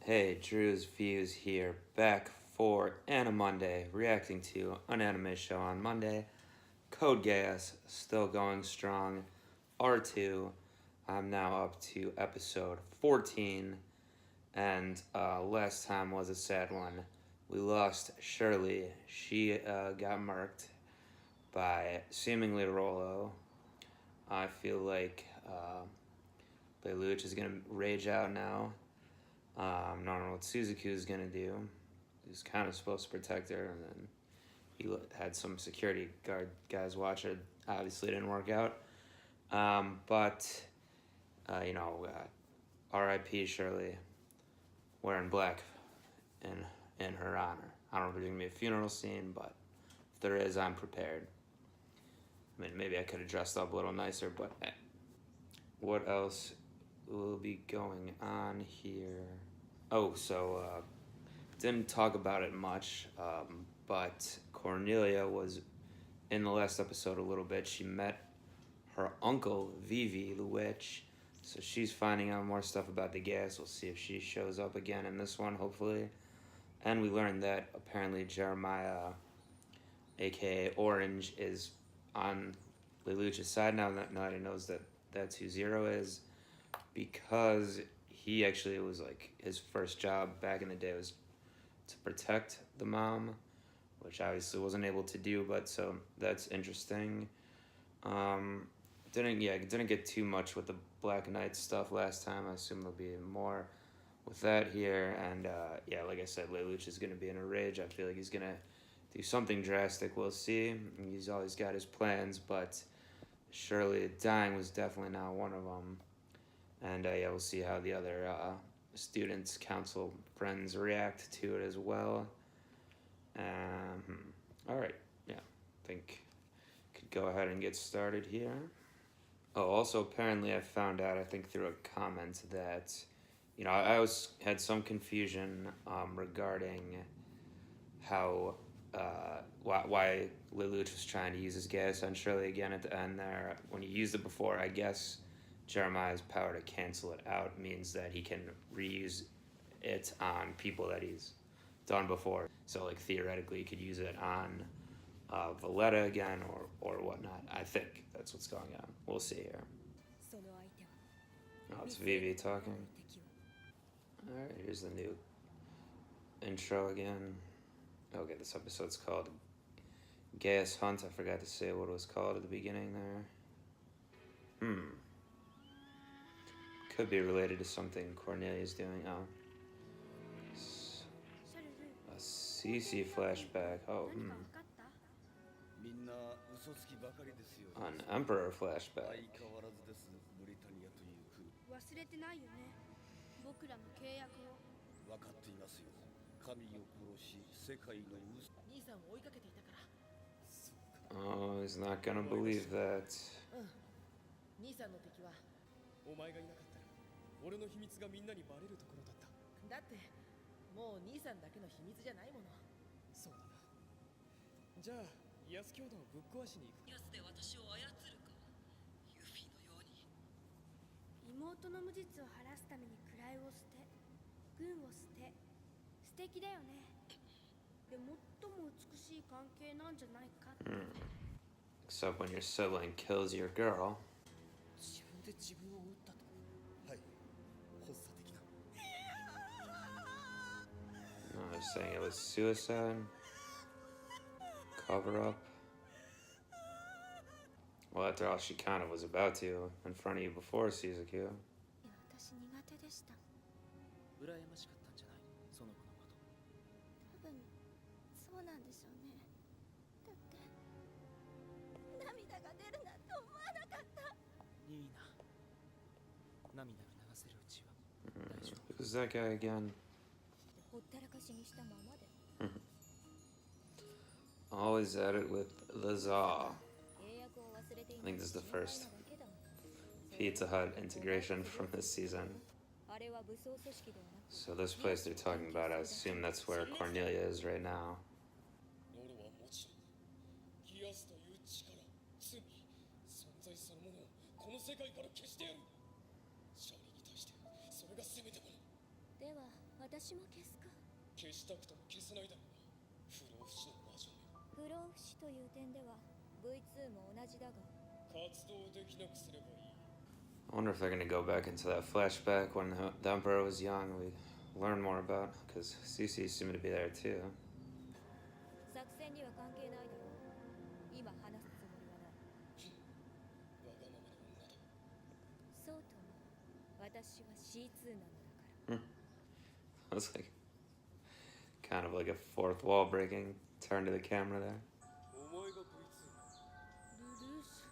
Hey, Drewz Viewz here, back for Anime Monday, reacting to an anime show on Monday. Code Geass, still going strong. R2, I'm now up to episode 14, and last time was a sad one. We lost Shirley. She got murked by seemingly Rolo. I feel like Lelouch is gonna rage out now. I don't know what Suzuki is gonna do. He's kind of supposed to protect her, and then he had some security guard guys watch her. Obviously, it didn't work out. But R.I.P. Shirley, wearing black in her honor. I don't know if there's gonna be a funeral scene, but if there is, I'm prepared. I mean, maybe I could have dressed up a little nicer, but what else will be going on here? Oh, so didn't talk about it much, but Cornelia was in the last episode a little bit. She met her uncle, Vivi, the witch, so she's finding out more stuff about the Geass. We'll see if she shows up again in this one, hopefully. And we learned that apparently Jeremiah, aka Orange, is on Lelouch's side now that he knows that that's who Zero is, because he actually was like his first job back in the day was to protect the mom, which obviously wasn't able to do, but so that's interesting. Didn't get too much with the Black Knight stuff last time. I assume there'll be more with that here, and like I said, Lelouch is gonna be in a rage. I feel like he's gonna do something drastic. We'll see. He's always got his plans, but Shirley dying was definitely not one of them. And we'll see how the other students' council friends react to it as well. All right, I think could go ahead and get started here. Oh, also apparently I found out, I think through a comment, that I always had some confusion regarding how why Lelouch was trying to use his Geass on Shirley again at the end there. When he used it before, I guess Jeremiah's power to cancel it out means that he can reuse it on people that he's done before. So like theoretically he could use it on Valletta again or whatnot. I think that's what's going on. We'll see here. Oh, it's Vivi talking. Alright, here's the new intro again. Okay, this episode's called Geass Hunt. I forgot to say what it was called at the beginning there. Could be related to something Cornelia's doing. Oh. A CC flashback. Oh, An Emperor flashback. Oh, he's not gonna believe that. Except when your sibling kills your girl. No, they're saying it was suicide. Cover up. Well, after all, she kind of was about to in front of you before Suzuki. Who's that guy again? Always at it with the Zaw. I think this is the first Pizza Hut integration from this season. So this place they're talking about, I assume that's where Cornelia is right now. 私も消すか。消したくても消せないだろうな。不老不死の魔女め。不老不死という点では V2 も同じだが。活動できなくすればいい。I wonder if they're gonna go back into that flashback when the Emperor was young. We learn more about because CC seemed to be there too. 作戦には関係ないだろう。今話すつもりはない。わがままな女だ。そうとも、私は C2 なのだから。That was like kind of like a fourth wall breaking turn to the camera there. お前が V2。ルルーシ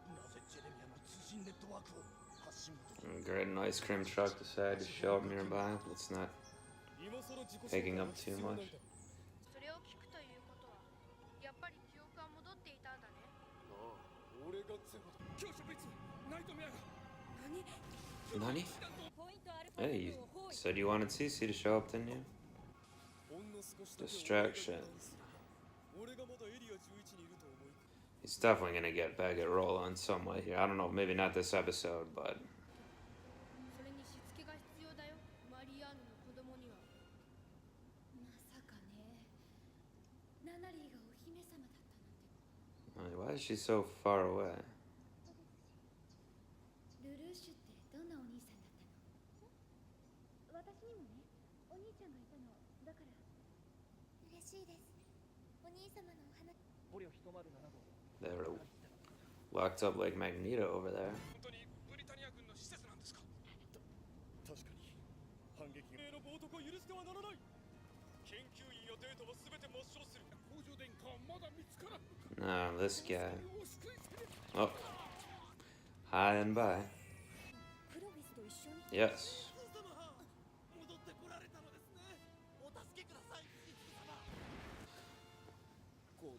なぜジェレミアの通信ネットワークを発信元 Great an ice cream truck decided to show up nearby. It's not 今更自己紹介 taking の up 必 too 要ない much. だろ。それを聞くということはやっぱり記憶は戻っていたんだね。ああ、俺がゼロだ。教師 V2、ナイトメアが。何 Nani? ポイントアルファ Hey, you said you wanted CC to show up, didn't you? ほんの少しだけ Distraction. 俺がまだエリア11にいると思い。 He's definitely gonna get back at Rolo in some way here. I don't know, maybe not this episode, but それにしつけが必要だよ、マリアーヌの子供には。まさかね。ナナリーがお姫様だったなんて。 why is she so far away? ルルーシュってどんなお兄さんだったの？私にもね、お兄ちゃんがいたの。だから嬉しいです。お兄様のお話。 They were locked up like Magneto over there. 本当にブリタニア軍の施設なんですか？確かに反撃の冒涜を許してはならない。研究員やデータは全て抹消する。工場電化はまだ見つからん。 No, this guy. Oh. Hi and bye. クロビスと一緒に。 Yes. 戻ってこられたのですね。お助けください。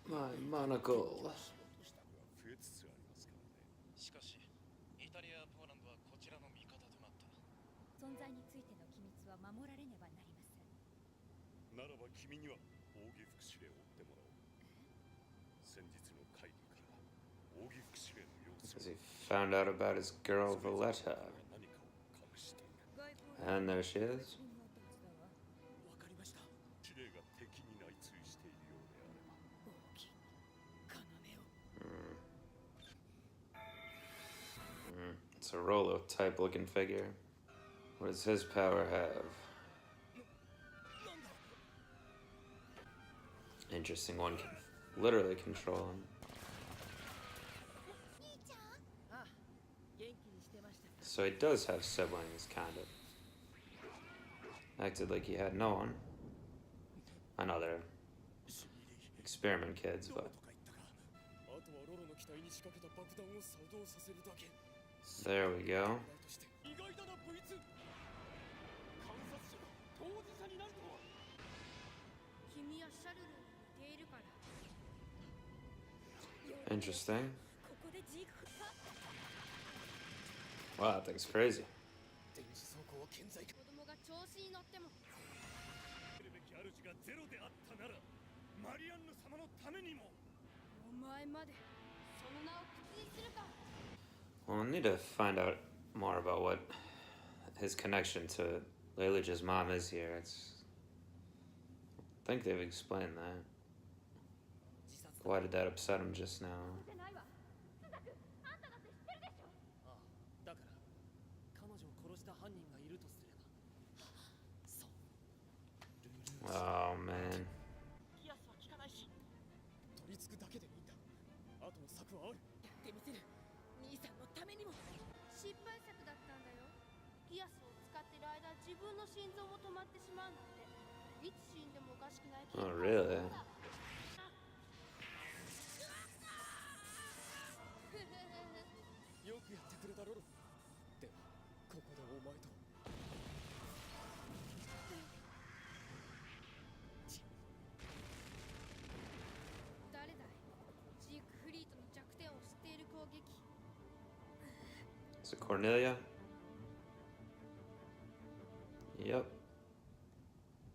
My monocle. 増えつつありますからね。しかし、イタリア、ポーランドはこちらの味方となった。存在についての機密は守られねばなりません。ならば君には奥義副司令を追ってもらおう。先日の会議から奥義副司令の様子 Because he found out about his girl Valletta. 何かを隠している。 And there she is. わかりました。司令が敵に内通しているようであれば。大きい要を。It's a Rolo type looking figure. What does his power have? Interesting, one can literally control him. 兄ちゃん？あ、元気にしてました。 So he does have siblings, kind of. Acted like he had no one. I know they're experiment kids, but あとはロロの機体に仕掛けた爆弾を作動させるだけ。 there we go. 意外だな V2。観察者が当事者になるとは。君やシャルルに似ているから。 Interesting. ここでジーク。 Wow, that thing's crazy. 電子走行は健在か。子供が調子に乗っても。るべき主がゼロであったなら、マリアンヌ様のためにも。お前までその名を口にするか。 Well, I need to find out more about what his connection to Lelouch's mom is here. I think they've explained that. Why did that upset him just now? じゃないわ。スザク、あんただって知ってるでしょ。ああ、だから彼女を殺した犯人がいるとすれば。そう。 Oh man. ギアスは効かないし、取り付くだけでいいんだ。あとの策はある。やってみせる。兄さんのためにも。失敗作だったんだよ。ギアスを使ってる間自分の心臓も止まってしまうんだって。いつ死んでもおかしくない。 Oh, really? よくやってくれたロロ。ではここでお前と。誰だい？ジークフリートの弱点を知っている攻撃。 Is it Cornelia? Yep.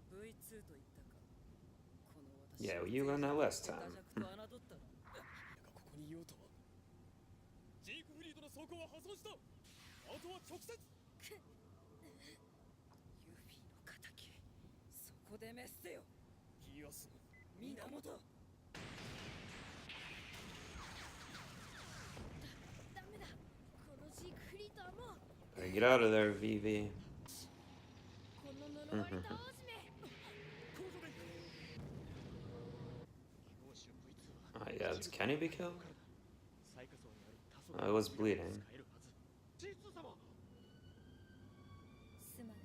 V2 と言ったか。この私。 Yeah, well, you learned that last time. ダジャクと侮ったな。がここにいようとは。ジークフリートの走行は破損した。あとは直接。ユフィの敵。こでめっせよ。ギアスの源。ダメだ。このジークフリートはもう Better get out of there, Vivi. この呪われた王子め。Yeah, can he be killed? It was bleeding. すまない。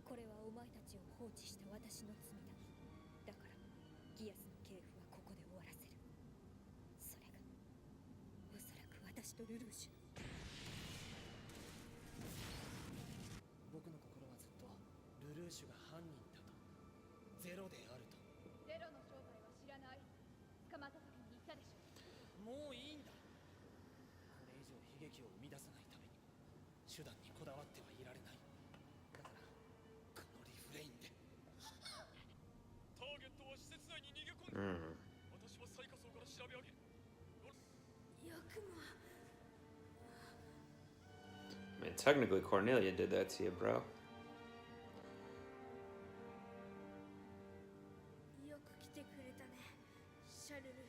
これはお前たちを放置した私の罪だ。だからギアスの系譜はここで終わらせる。それがおそらく私とルルーシュの。僕の心はずっとルルーシュが犯人だと、ゼロであると。ゼロの正体は知らない。捕まった時に言ったでしょ。もういいんだ。これ以上悲劇を生み出さないためにも手段にこだわってはいられない。だからこのリフレインで。ターゲットは施設内に逃げ込んで、 Hmm. 私は最下層から調べ上げ、よくも I mean, technically, Cornelia did that to you, bro. よく来てくれたね、シャルル。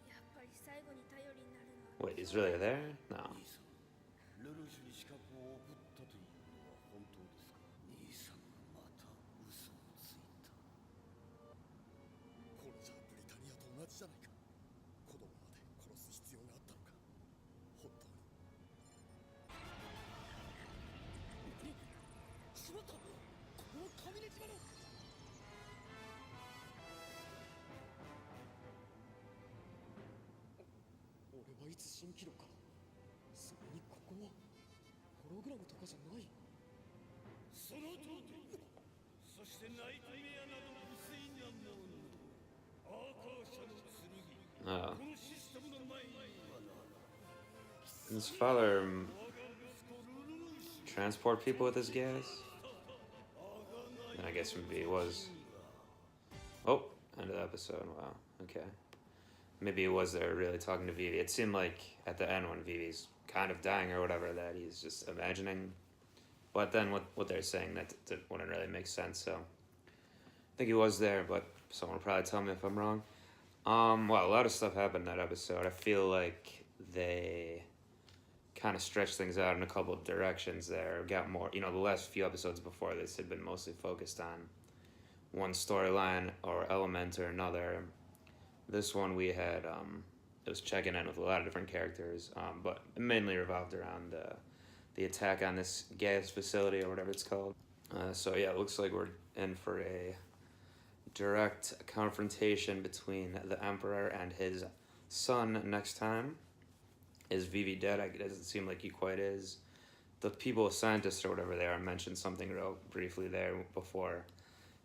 やっぱり最後に頼りになるのは Wait, he's really there? No. 兄さん、ルルーシュに資格を送ったというのは本当ですか？兄さんがまた嘘をついた。これじゃブリタニアと同じじゃないか。子供まで殺す必要があったのか。本当に。しまった。このカミネ島の。俺はいつ蜃気楼か。それにここはホログラムとかじゃない。その通り。そしてナイトメアなど無粋なもの。アーカー社の剣。 Oh. このシステムの前にはな。 His father transport people with his gas? And I guess maybe he was. Oh, end of the episode. Wow. Okay. Maybe he was there really talking to Vivi. It seemed like at the end when Vivi's kind of dying or whatever that he's just imagining. But then what they're saying that wouldn't really make sense. So I think he was there, but someone will probably tell me if I'm wrong. Well, a lot of stuff happened in that episode. I feel like they kind of stretched things out in a couple of directions there. Got more, the last few episodes before this had been mostly focused on one storyline or element or another. This one we had, it was checking in with a lot of different characters, but it mainly revolved around the attack on this gas facility or whatever it's called. So yeah, it looks like we're in for a direct confrontation between the Emperor and his son next time. Is Vivi dead? It doesn't seem like he quite is. The people, scientists or whatever they are, mentioned something real briefly there before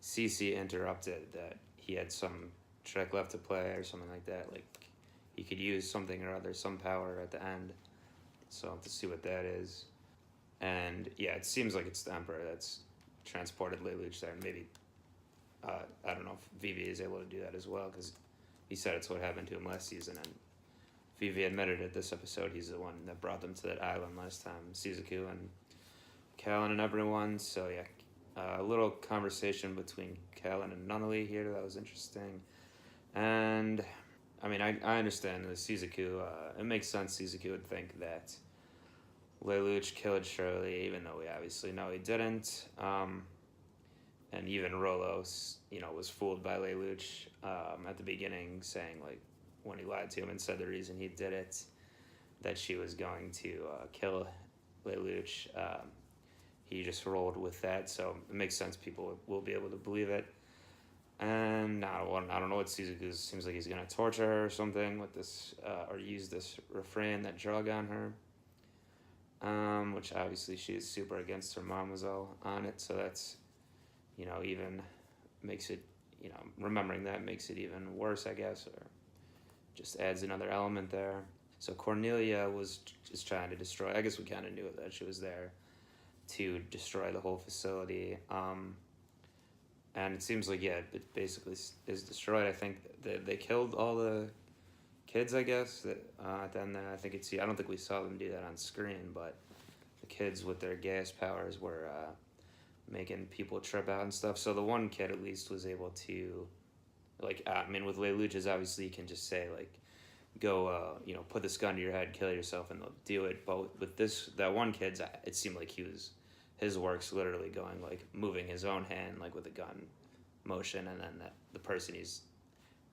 Cece interrupted that he had some trick left to play or something like that. Like he could use something or other, some power at the end. So I'll have to see what that is. And yeah, it seems like it's the Emperor that's transported Lelouch there. Maybe, I don't know if Vivi is able to do that as well, because he said it's what happened to him last season, and Vivi admitted it this episode. He's the one that brought them to that island last time, Shizuku and Callan and everyone. So yeah, a little conversation between Callan and Nunnally here that was interesting. And I mean, I understand the Shizuku. It makes sense. Shizuku would think that Lelouch killed Shirley, even though we obviously know he didn't. And even Rolo, was fooled by Lelouch at the beginning, saying, like, when he lied to him and said the reason he did it, that she was going to kill Lelouch. He just rolled with that, so it makes sense. People will be able to believe it. And I don't know what Shizuku seems like he's gonna torture her or something with this, or use this refrain, that drug on her. Which obviously she is super against. Her mom was all on it, so that's, even makes it, remembering that makes it even worse, I guess, or just adds another element there. So Cornelia was just trying to destroy, I guess we kind of knew that she was there to destroy the whole facility. And it seems like, yeah, it basically is destroyed. I think they killed all the kids, I guess. Then I don't think we saw them do that on screen, but the kids with their gas powers were making people trip out and stuff. So the one kid at least was able to, like, I mean, with Lelouch, obviously you can just say, like, go, you know, put this gun to your head, kill yourself, and they'll do it. But with that one kid's, it seemed like his work's literally going, like, moving his own hand, like, with a gun motion, and then the person he's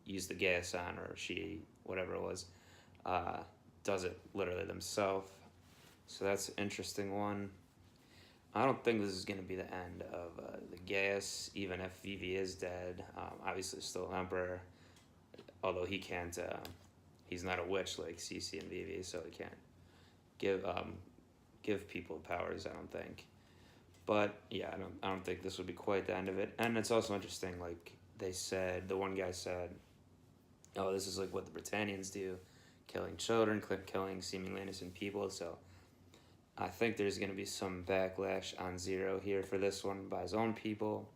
used the gas on, or she, whatever it was, does it literally themselves. So that's an interesting one. I don't think this is going to be the end of the Geass, even if Vivi is dead. Obviously, still Emperor, although he can't. He's not a witch like Cece and Vivi, so he can't give people powers. I don't think. But yeah, I don't think this would be quite the end of it. And it's also interesting. Like they said, the one guy said, "Oh, this is like what the Britannians do, killing children, killing seemingly innocent people." So I think there's going to be some backlash on Zero here for this one by his own people.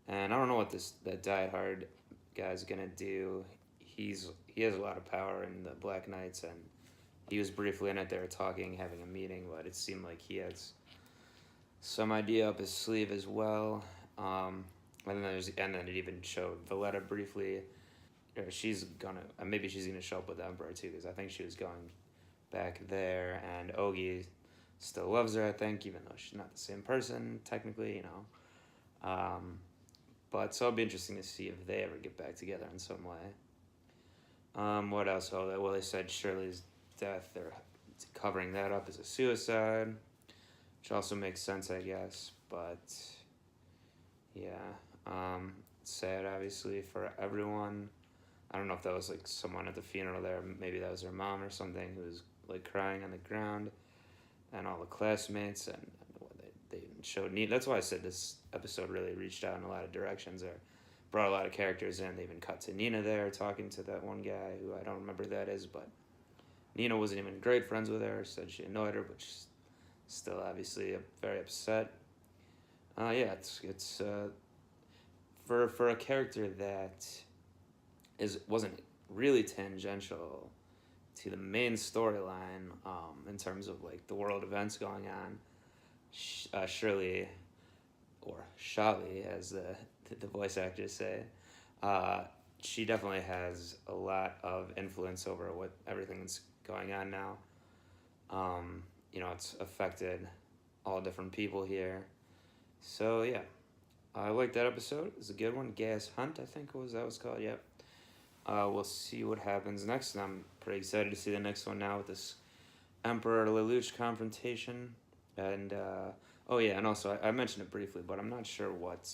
And I don't know what that Die Hard guy's going to do. He has a lot of power in the Black Knights, and he was briefly in it. They were talking, having a meeting, but it seemed like he has some idea up his sleeve as well. And then it even showed Valletta briefly. Maybe she's gonna show up with the Emperor too, because I think she was going back there, and Ogi still loves her, I think, even though she's not the same person, technically, you know. But so it'll be interesting to see if they ever get back together in some way. What else? Well, they said Shirley's death, they're covering that up as a suicide, which also makes sense, I guess. But, yeah, sad, obviously, for everyone. I don't know if that was, like, someone at the funeral there. Maybe that was her mom or something who was, like, crying on the ground. And all the classmates, and they even showed Nina. That's why I said this episode really reached out in a lot of directions, or brought a lot of characters in. They even cut to Nina there, talking to that one guy who I don't remember who that is, but Nina wasn't even great friends with her, said she annoyed her, but she's still obviously very upset. Yeah, it's for a character that wasn't really tangential to the main storyline, in terms of like the world events going on. Shirley, or Shirley, as the voice actors say, she definitely has a lot of influence over everything that's going on now. You know, it's affected all different people here. So yeah, I like that episode. It was a good one. Geass Hunt, I think that was called. Yep. We'll see what happens next, and I'm pretty excited to see the next one now with this Emperor Lelouch confrontation. And, oh yeah, and also, I mentioned it briefly, but I'm not sure what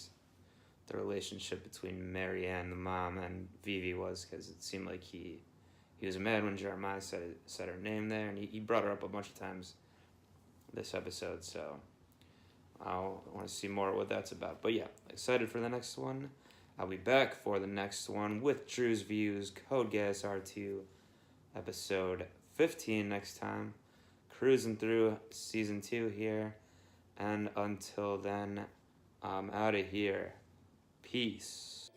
the relationship between Marianne, the mom, and Vivi was, because it seemed like he was mad when Jeremiah said her name there, and he brought her up a bunch of times this episode, so I want to see more what that's about. But yeah, excited for the next one. I'll be back for the next one with Drewz Viewz, Code Geass R2, episode 15 next time. Cruising through season 2 here. And until then, I'm out of here. Peace.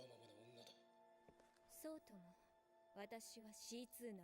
そうとも私は C2 なの